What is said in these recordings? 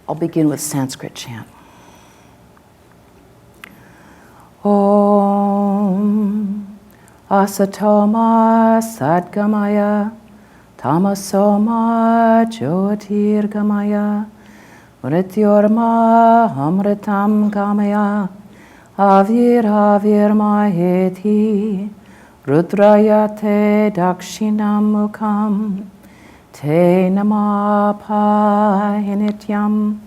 I'll begin with Sanskrit chant. Om Asatoma Sadgamaya Tamasoma Jyotirgamaya Mrityorma Amritam Gamaya Avirahvirmaheti Rudrayate Dakshinam Mukham Te Namapahinityam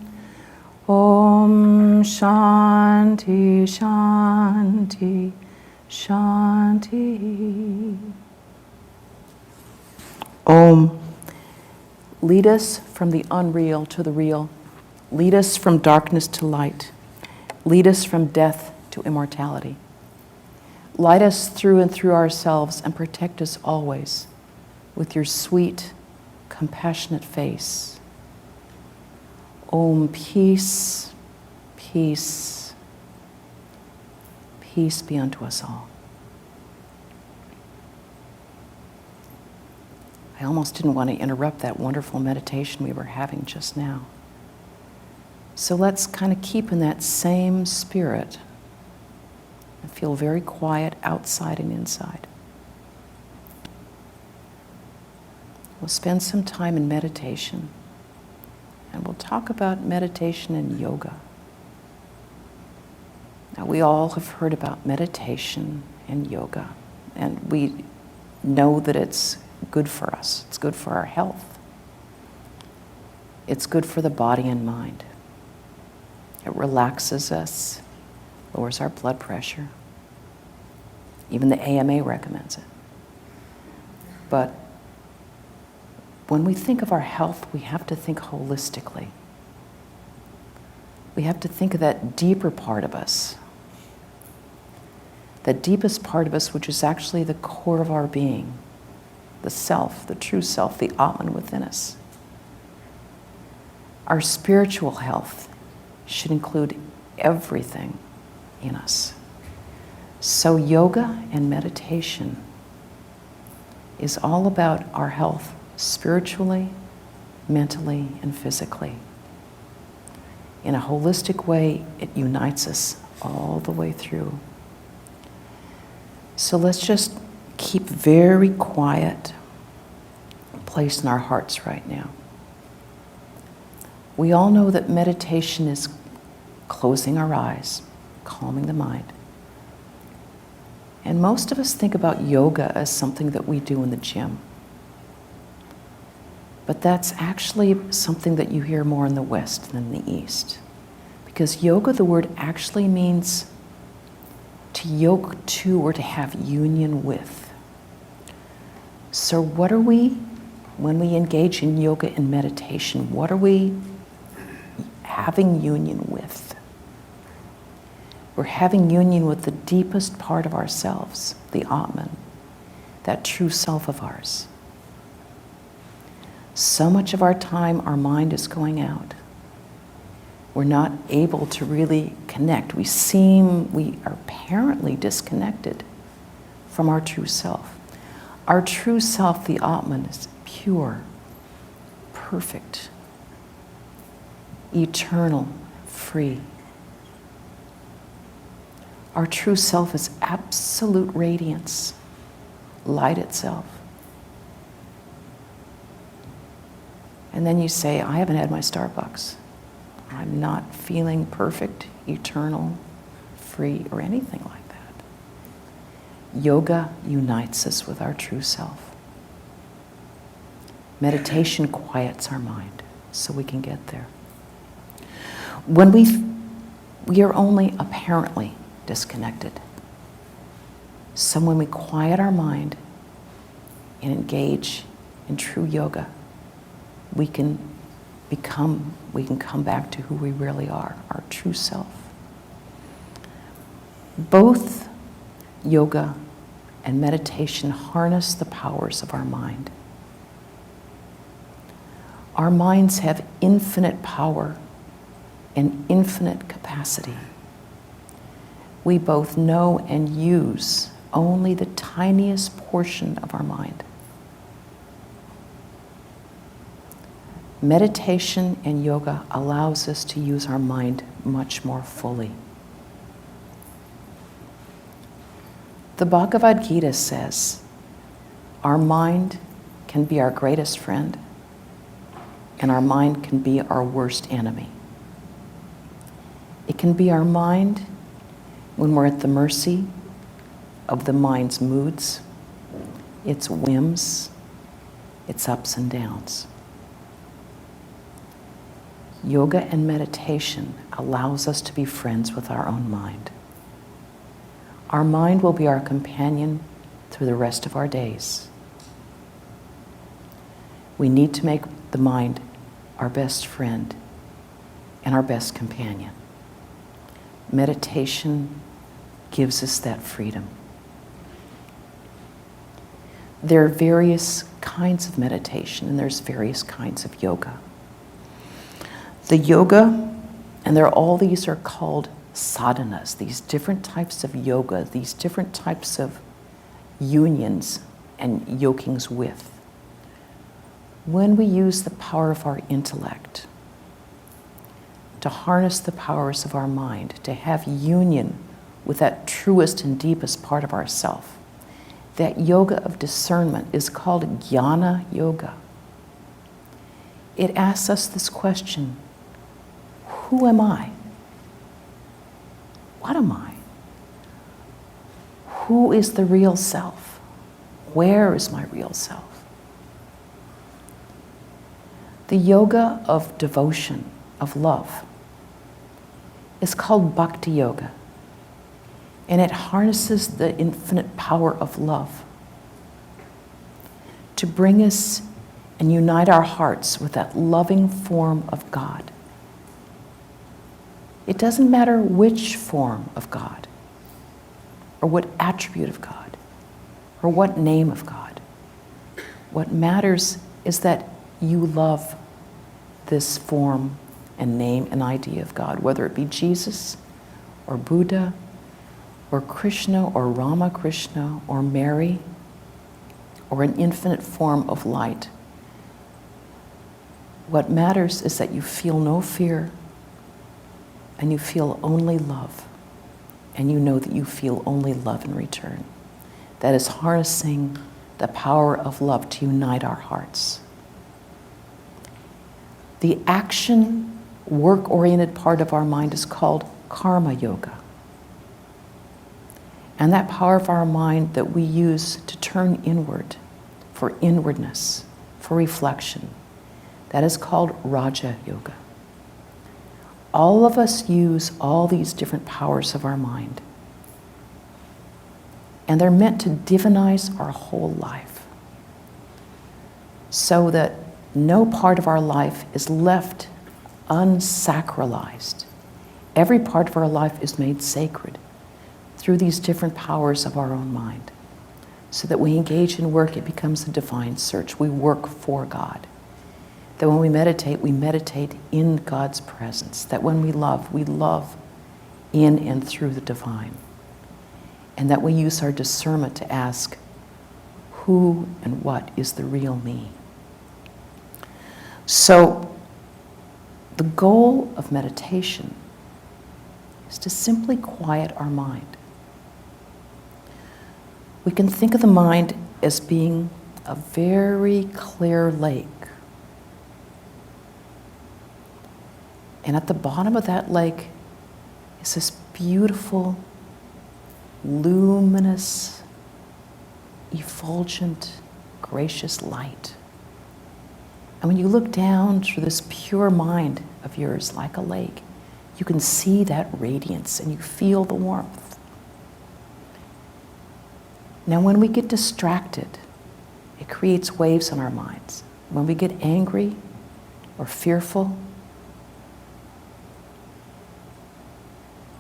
Om Shanti Shanti Shanti. Om. Lead us from the unreal to the real. Lead us from darkness to light. Lead us from death to immortality. Light us through and through ourselves and protect us always with your sweet, compassionate face. Om, peace, peace, peace be unto us all. I almost didn't want to interrupt that wonderful meditation we were having just now. So let's kind of keep in that same spirit and feel very quiet outside and inside. We'll spend some time in meditation, and we'll talk about meditation and yoga. Now, we all have heard about meditation and yoga, and we know that it's good for us. It's good for our health. It's good for the body and mind. It relaxes us, lowers our blood pressure. Even the AMA recommends it. But when we think of our health, we have to think holistically. We have to think of that deeper part of us. That deepest part of us, which is actually the core of our being. The self, the true self, the Atman within us. Our spiritual health should include everything in us. So yoga and meditation is all about our health spiritually, mentally, and physically. In a holistic way, it unites us all the way through. So let's just keep very quiet place in our hearts right now. We all know that meditation is closing our eyes, calming the mind. And most of us think about yoga as something that we do in the gym. But that's actually something that you hear more in the West than the East. Because yoga, the word actually means to yoke to or to have union with. So what are we, when we engage in yoga and meditation, what are we having union with? We're having union with the deepest part of ourselves, the Atman, that true self of ours. So much of our time, our mind is going out. We're not able to really connect. We are apparently disconnected from our true self. Our true self, the Atman, is pure, perfect, eternal, free. Our true self is absolute radiance, light itself. And then you say, I haven't had my Starbucks. I'm not feeling perfect, eternal, free, or anything like that. Yoga unites us with our true self. Meditation quiets our mind so we can get there. When we are only apparently disconnected. So when we quiet our mind and engage in true yoga, we can come back to who we really are, our true self. Both yoga and meditation harness the powers of our mind. Our minds have infinite power and infinite capacity. We both know and use only the tiniest portion of our mind. Meditation and yoga allows us to use our mind much more fully. The Bhagavad Gita says, our mind can be our greatest friend, and our mind can be our worst enemy. It can be our mind when we're at the mercy of the mind's moods, its whims, its ups and downs. Yoga and meditation allows us to be friends with our own mind. Our mind will be our companion through the rest of our days. We need to make the mind our best friend and our best companion. Meditation gives us that freedom. There are various kinds of meditation, and there's various kinds of yoga. The yoga, and all these are called sadhanas, these different types of yoga, these different types of unions and yokings with. When we use the power of our intellect to harness the powers of our mind, to have union with that truest and deepest part of ourself, that yoga of discernment is called jnana yoga. It asks us this question: who am I? What am I? Who is the real self? Where is my real self? The yoga of devotion, of love, is called bhakti yoga, and it harnesses the infinite power of love to bring us and unite our hearts with that loving form of God. It doesn't matter which form of God, or what attribute of God, or what name of God. What matters is that you love this form and name and idea of God, whether it be Jesus, or Buddha, or Krishna, or Ramakrishna, or Mary, or an infinite form of light. What matters is that you feel no fear, and you feel only love, and you know that you feel only love in return. That is harnessing the power of love to unite our hearts. The action, work-oriented part of our mind is called karma yoga. And that power of our mind that we use to turn inward, for inwardness, for reflection, that is called raja yoga. All of us use all these different powers of our mind. And they're meant to divinize our whole life, so that no part of our life is left unsacralized. Every part of our life is made sacred through these different powers of our own mind. So that we engage in work, it becomes a divine search. We work for God. That when we meditate in God's presence. That when we love in and through the divine. And that we use our discernment to ask, who and what is the real me? So, the goal of meditation is to simply quiet our mind. We can think of the mind as being a very clear lake. And at the bottom of that lake is this beautiful, luminous, effulgent, gracious light. And when you look down through this pure mind of yours like a lake, you can see that radiance and you feel the warmth. Now when we get distracted, it creates waves in our minds. When we get angry or fearful,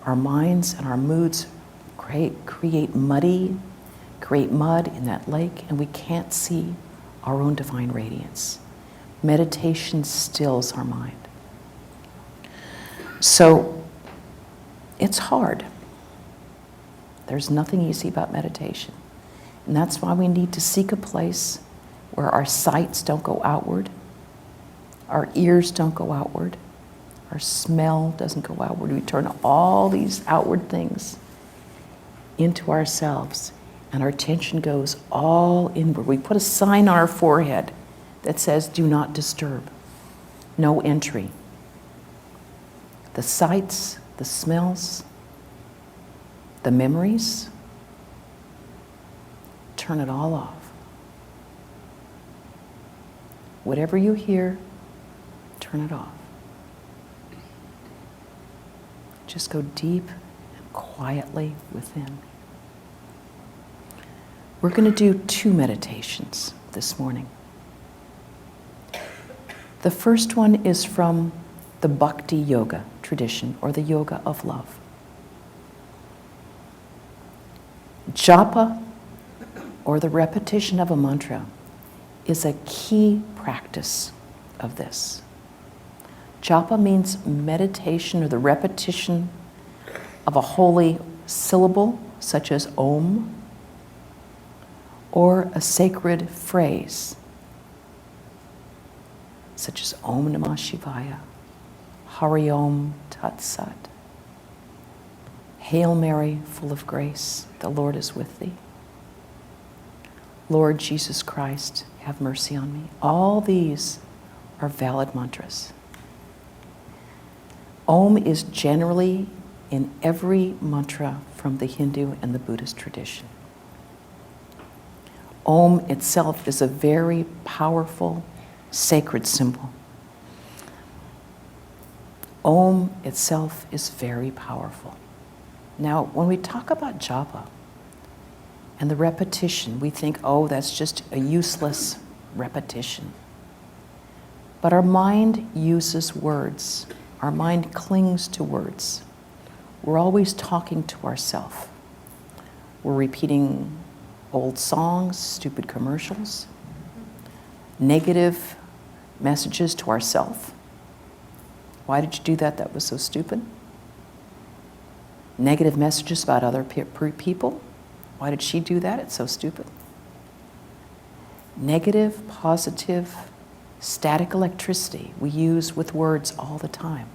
our minds and our moods create mud in that lake, and we can't see our own divine radiance. Meditation stills our mind. So it's hard. There's nothing easy about meditation. And that's why we need to seek a place where our sights don't go outward, Our ears don't go outward. Our smell doesn't go outward. We turn all these outward things into ourselves, and our attention goes all inward. We put a sign on our forehead that says, do not disturb, no entry. The sights, the smells, the memories, turn it all off. Whatever you hear, turn it off. Just go deep and quietly within. We're going to do 2 meditations this morning. The first one is from the Bhakti Yoga tradition, or the Yoga of Love. Japa, or the repetition of a mantra, is a key practice of this. Japa means meditation or the repetition of a holy syllable, such as Om, or a sacred phrase, such as Om Namah Shivaya, Hari Om Tat Sat, Hail Mary, full of grace, the Lord is with thee. Lord Jesus Christ, have mercy on me. All these are valid mantras. Om is generally in every mantra from the Hindu and the Buddhist tradition. Om itself is a very powerful, sacred symbol. Om itself is very powerful. Now, when we talk about japa and the repetition, we think, oh, that's just a useless repetition. But our mind uses words. Our mind clings to words. We're always talking to ourselves. We're repeating old songs, stupid commercials, negative messages to ourselves. Why did you do that? That was so stupid. Negative messages about other people. Why did she do that? It's so stupid. Negative, positive, static electricity we use with words all the time.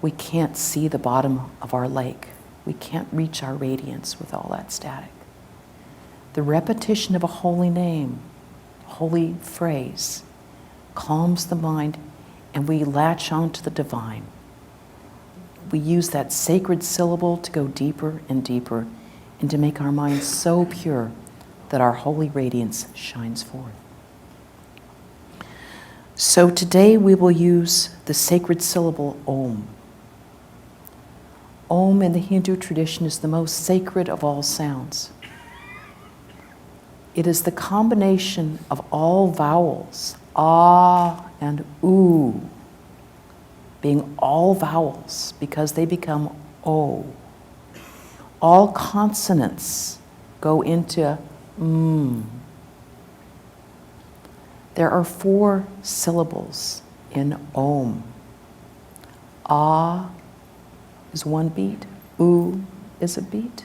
We can't see the bottom of our lake. We can't reach our radiance with all that static. The repetition of a holy name, holy phrase, calms the mind, and we latch on to the divine. We use that sacred syllable to go deeper and deeper and to make our minds so pure that our holy radiance shines forth. So today we will use the sacred syllable Om. Om in the Hindu tradition is the most sacred of all sounds. It is the combination of all vowels, ah and oo, being all vowels because they become O. All consonants go into There are 4 syllables in Om. Ah is 1 beat, oo is a beat,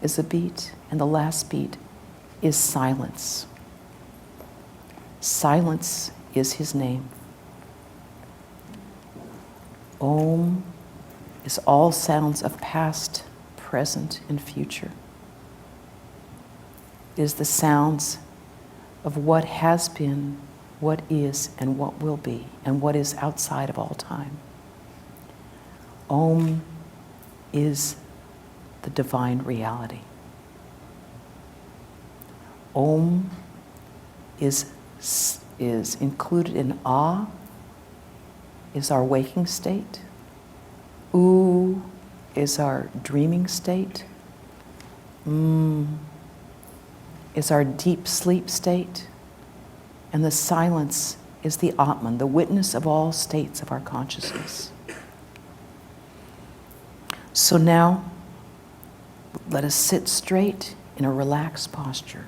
is a beat, and the last beat is silence. Silence is his name. Om is all sounds of past, present, and future. It is the sounds of what has been, what is, and what will be, and what is outside of all time. Om is the divine reality. Om is included in Ah, is our waking state. Oo is our dreaming state. Is our deep sleep state. And the silence is the Atman, the witness of all states of our consciousness. So now, let us sit straight in a relaxed posture.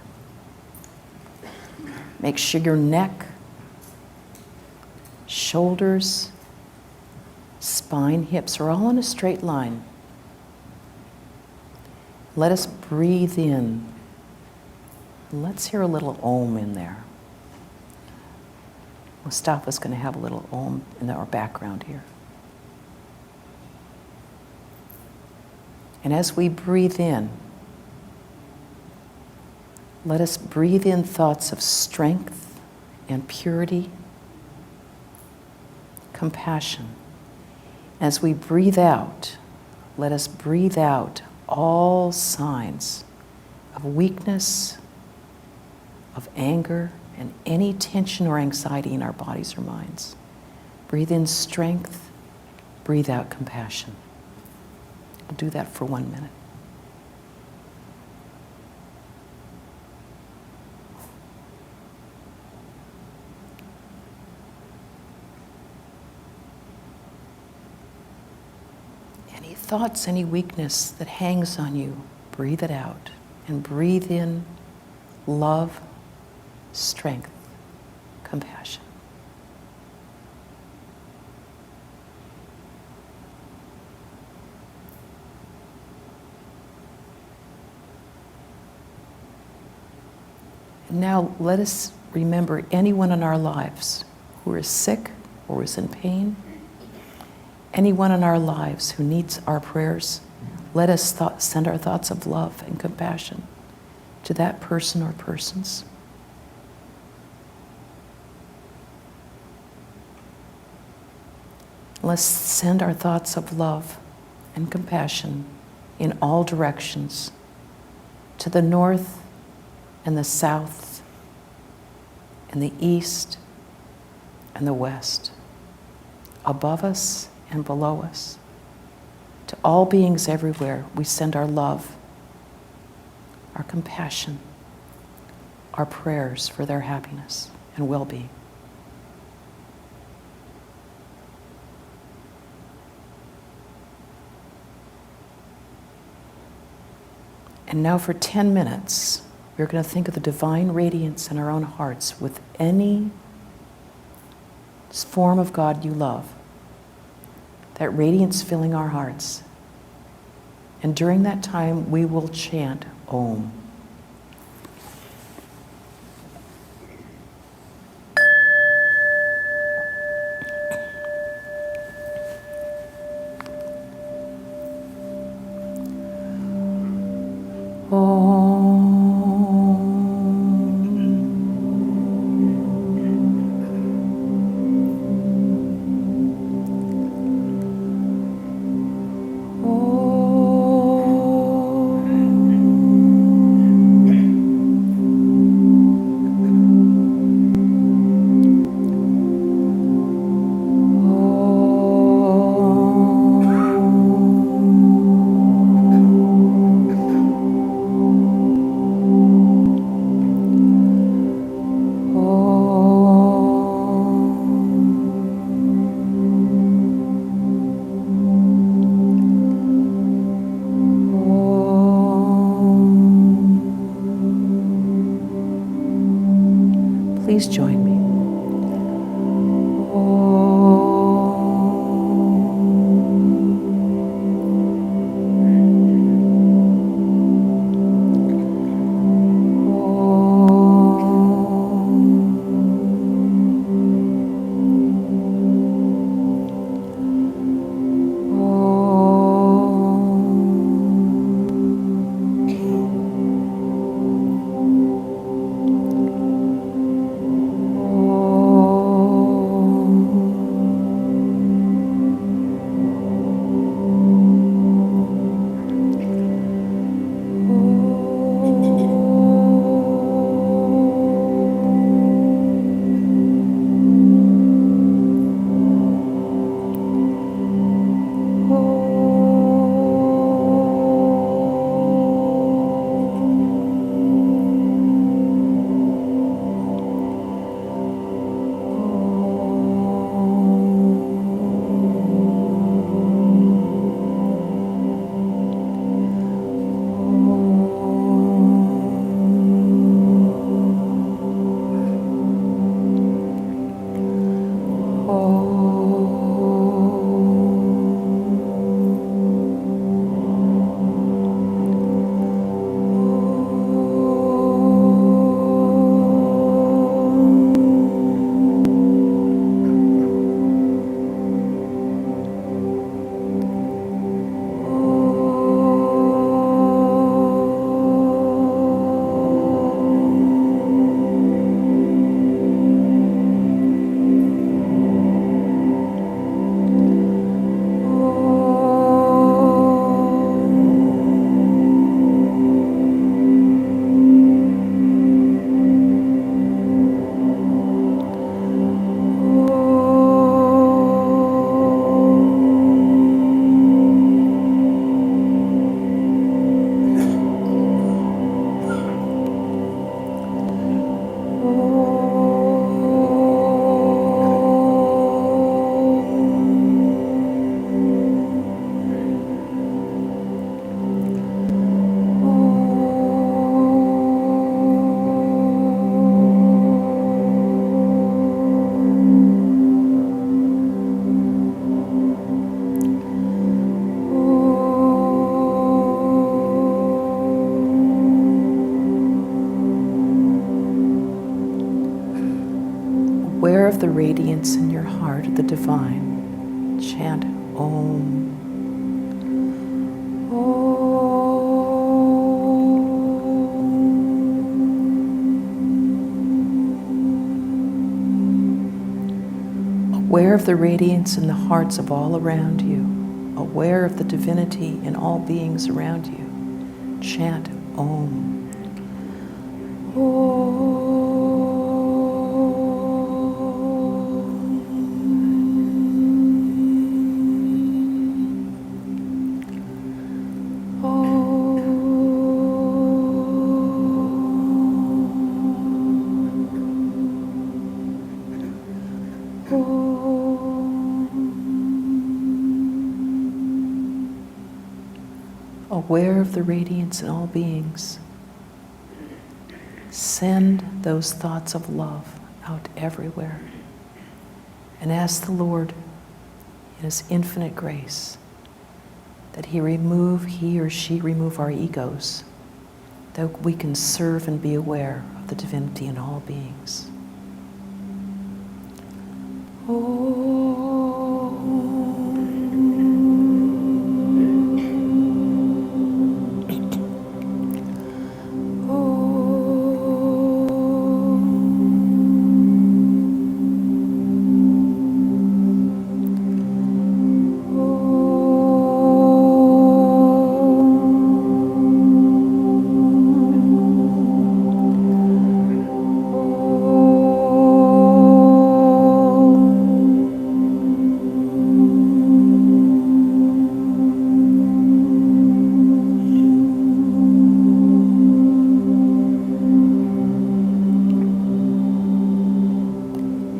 Make sure your neck, shoulders, spine, hips are all in a straight line. Let us breathe in. Let's hear a little Om in there. Mustafa's going to have a little Om in our background here. And as we breathe in, let us breathe in thoughts of strength and purity, compassion. As we breathe out, let us breathe out all signs of weakness, of anger, and any tension or anxiety in our bodies or minds. Breathe in strength, breathe out compassion. We'll do that for 1 minute. Any thoughts, any weakness that hangs on you, breathe it out and breathe in love, strength, compassion. And now let us remember anyone in our lives who is sick or is in pain, anyone in our lives who needs our prayers. Let us send our thoughts of love and compassion to that person or persons. Let's send our thoughts of love and compassion in all directions, to the north and the south and the east and the west, above us and below us. To all beings everywhere, we send our love, our compassion, our prayers for their happiness and well-being. And now for 10 minutes, we're going to think of the divine radiance in our own hearts with any form of God you love. That radiance filling our hearts. And during that time, we will chant Om. Please join me. radiance in your heart of the divine, chant Om. Aware of the radiance in the hearts of all around you, aware of the divinity in all beings around you, chant Om. Aware of the radiance in all beings. Send those thoughts of love out everywhere. And ask the Lord, in His infinite grace, that He or she remove our egos, that we can serve and be aware of the divinity in all beings.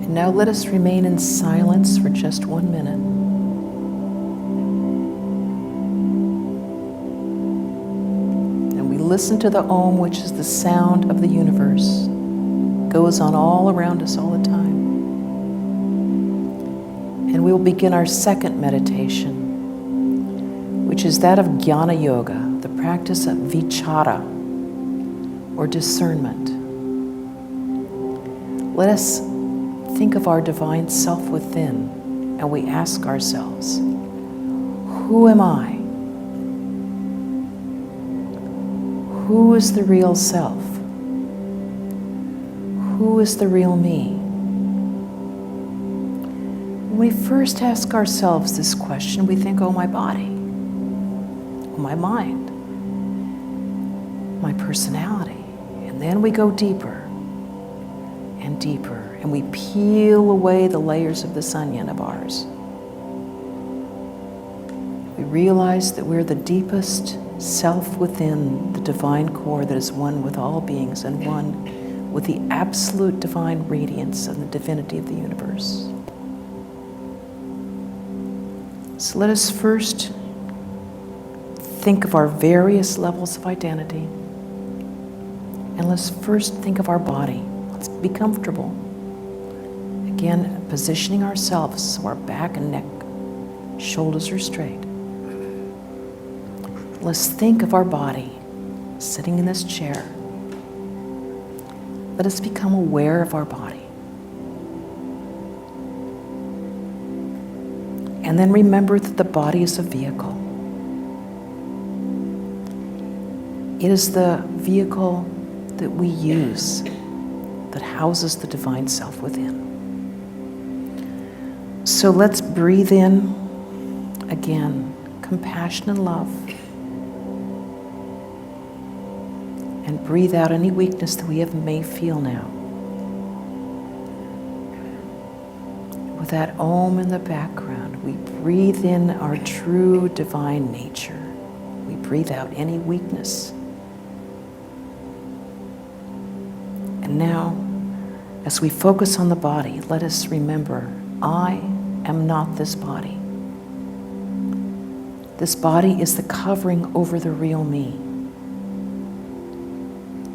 Now let us remain in silence for just 1 minute. And we listen to the Om, which is the sound of the universe. It goes on all around us all the time. And we will begin our second meditation, which is that of Jnana Yoga, the practice of vichara, or discernment. Let us think of our divine self within, and we ask ourselves, who am I? Who is the real self? Who is the real me? When we first ask ourselves this question, we think, oh, my body, oh, my mind, my personality. And then we go deeper and deeper, and we peel away the layers of this onion of ours. We realize that we're the deepest self within the divine core that is one with all beings and one with the absolute divine radiance and the divinity of the universe. So let us first think of our various levels of identity, and let's first think of our body. Let's be comfortable. Again, positioning ourselves so our back and neck, shoulders are straight. Let's think of our body sitting in this chair. Let us become aware of our body. And then remember that the body is a vehicle. It is the vehicle that we use that houses the divine self within. So let's breathe in, again, compassion and love. And breathe out any weakness that we may feel now. With that Om in the background, we breathe in our true divine nature. We breathe out any weakness. And now, as we focus on the body, let us remember, I am not this body. This body is the covering over the real me.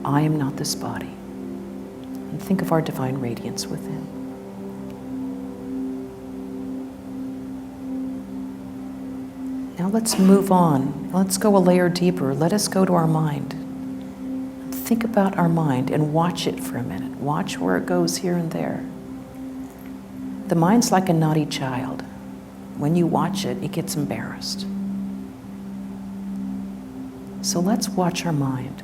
I am not this body. And think of our divine radiance within. Now let's move on. Let's go a layer deeper. Let us go to our mind. Think about our mind and watch it for a minute. Watch where it goes here and there. The mind's like a naughty child. When you watch it, it gets embarrassed. So let's watch our mind.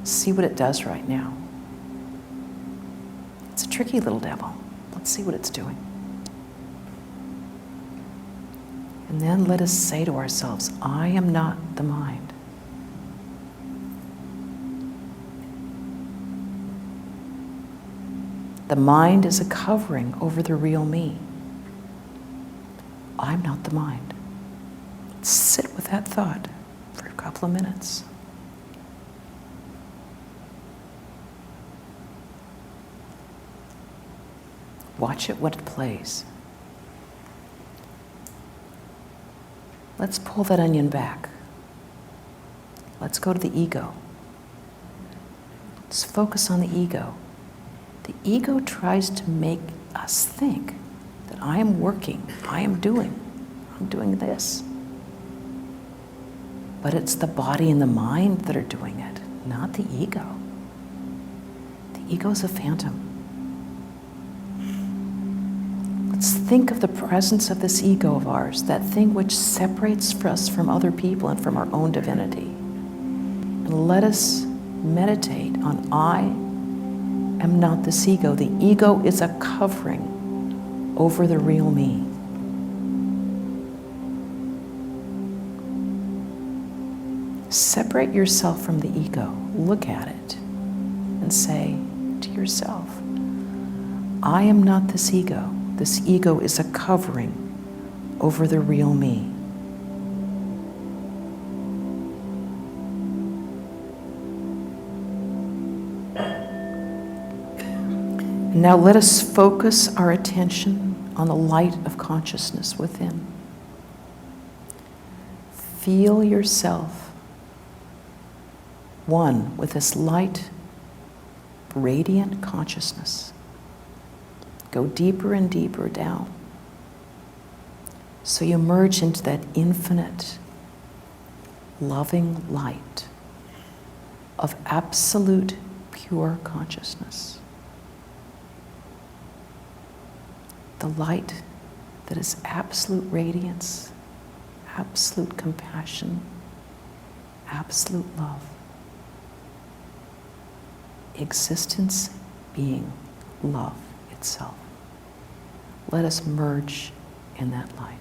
See what it does right now. It's a tricky little devil. Let's see what it's doing. And then let us say to ourselves, I am not the mind. The mind is a covering over the real me. I'm not the mind. Sit with that thought for a couple of minutes. Watch it what it plays. Let's pull that onion back. Let's go to the ego. Let's focus on the ego. The ego tries to make us think that I am working, I'm doing this. But it's the body and the mind that are doing it, not the ego. The ego is a phantom. Let's think of the presence of this ego of ours, that thing which separates us from other people and from our own divinity. And let us meditate on I am not this ego. The ego is a covering over the real me. Separate yourself from the ego. Look at it and say to yourself, I am not this ego. This ego is a covering over the real me. Now let us focus our attention on the light of consciousness within. Feel yourself one with this light, radiant consciousness. Go deeper and deeper down. So you merge into that infinite, loving light of absolute pure consciousness. The light that is absolute radiance, absolute compassion, absolute love. Existence being love itself. Let us merge in that light.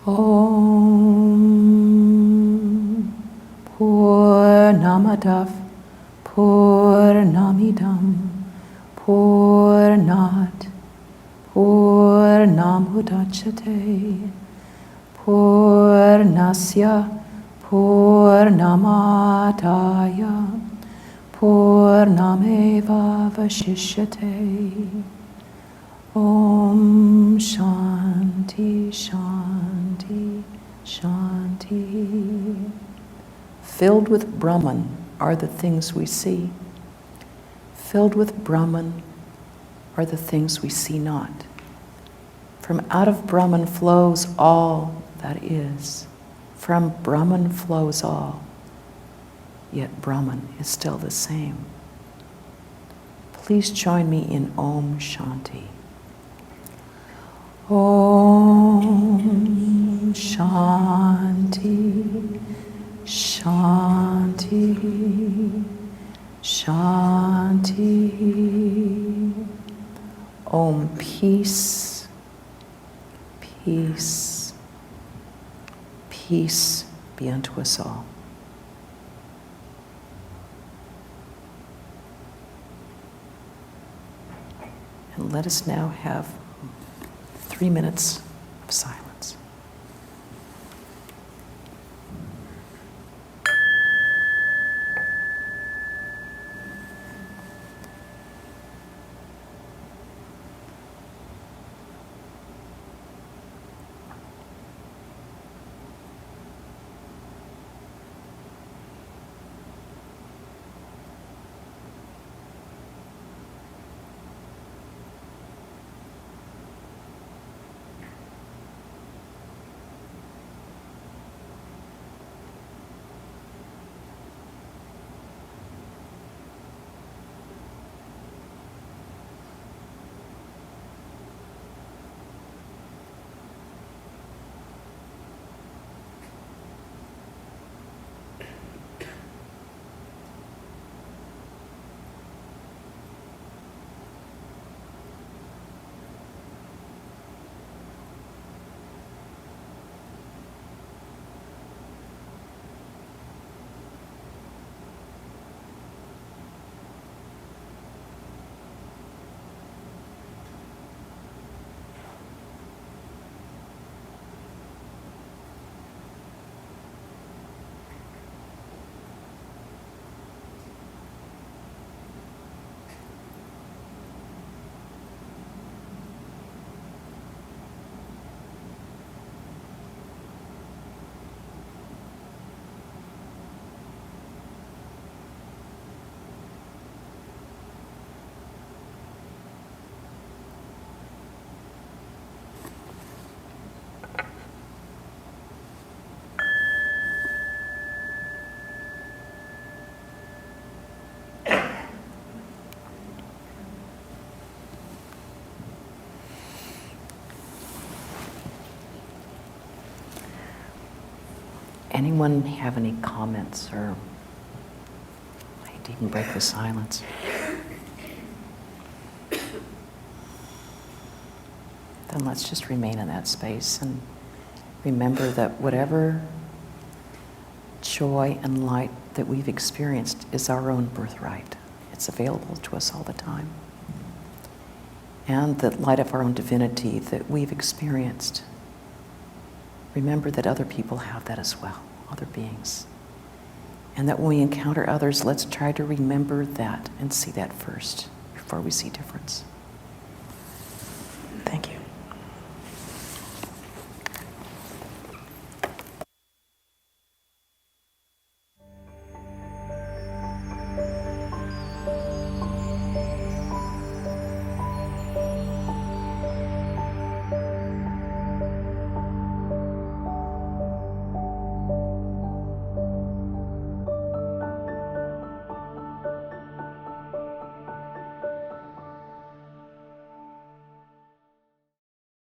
Om Purnamadav Purnamidam Purnat Purnamudachyate Purnasya Purnamadaya Purnameva Vashishyate. Om Shanti Shanti Shanti. Filled with Brahman are the things we see. Filled with Brahman are the things we see not. From out of Brahman flows all that is. From Brahman flows all. Yet Brahman is still the same. Please join me in Om Shanti. Om Shanti Shanti Shanti. Om peace, peace, peace be unto us all. And let us now have 3 minutes of silence. Anyone have any comments, or I hate to even break the silence? Then let's just remain in that space and remember that whatever joy and light that we've experienced is our own birthright. It's available to us all the time. And the light of our own divinity that we've experienced, remember that other people have that as well, other beings. And that when we encounter others, let's try to remember that and see that first before we see difference.